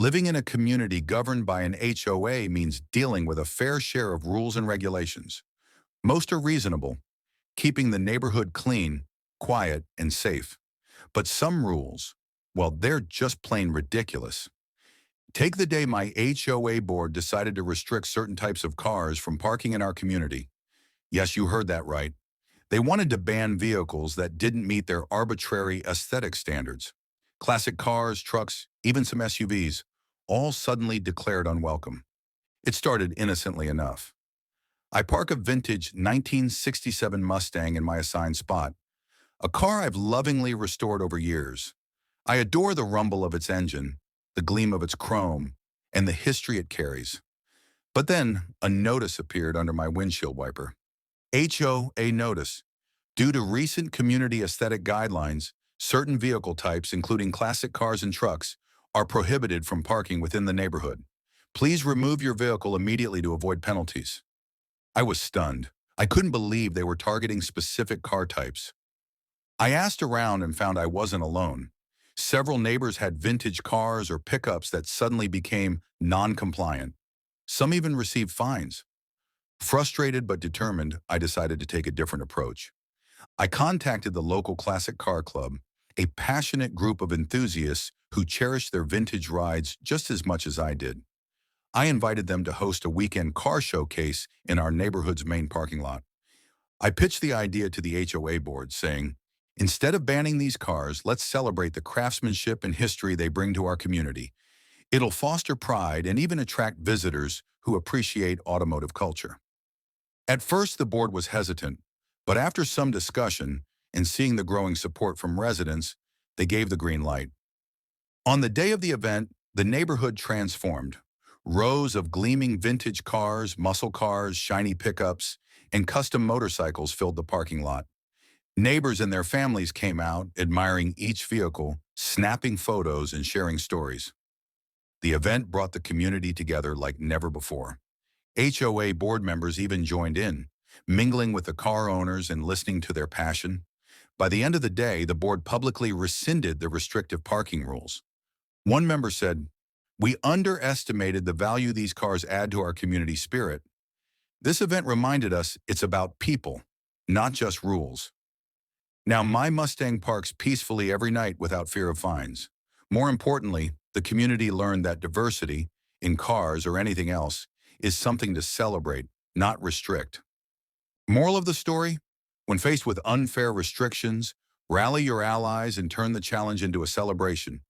Living in a community governed by an HOA means dealing with a fair share of rules and regulations. Most are reasonable, keeping the neighborhood clean, quiet, and safe. But some rules, well, they're just plain ridiculous. Take the day my HOA board decided to restrict certain types of cars from parking in our community. Yes, you heard that right. They wanted to ban vehicles that didn't meet their arbitrary aesthetic standards. Classic cars, trucks, even some SUVs, all suddenly declared unwelcome. It started innocently enough. I park a vintage 1967 Mustang in my assigned spot, a car I've lovingly restored over years. I adore the rumble of its engine, the gleam of its chrome, and the history it carries. But then a notice appeared under my windshield wiper. HOA notice. Due to recent community aesthetic guidelines, certain vehicle types, including classic cars and trucks, are prohibited from parking within the neighborhood. Please remove your vehicle immediately to avoid penalties. I was stunned. I couldn't believe they were targeting specific car types. I asked around and found I wasn't alone. Several neighbors had vintage cars or pickups that suddenly became non-compliant. Some even received fines. Frustrated but determined, I decided to take a different approach. I contacted the local classic car club, a passionate group of enthusiasts who cherished their vintage rides just as much as I did. I invited them to host a weekend car showcase in our neighborhood's main parking lot. I pitched the idea to the HOA board, saying, instead of banning these cars, let's celebrate the craftsmanship and history they bring to our community. It'll foster pride and even attract visitors who appreciate automotive culture. At first, the board was hesitant, but after some discussion and seeing the growing support from residents, they gave the green light. On the day of the event, the neighborhood transformed. Rows of gleaming vintage cars, muscle cars, shiny pickups, and custom motorcycles filled the parking lot. Neighbors and their families came out, admiring each vehicle, snapping photos and sharing stories. The event brought the community together like never before. HOA board members even joined in, mingling with the car owners and listening to their passion. By the end of the day, the board publicly rescinded the restrictive parking rules. One member said, "We underestimated the value these cars add to our community spirit. This event reminded us it's about people, not just rules." Now, my Mustang parks peacefully every night without fear of fines. More importantly, the community learned that diversity, in cars or anything else, is something to celebrate, not restrict. Moral of the story? When faced with unfair restrictions, rally your allies and turn the challenge into a celebration.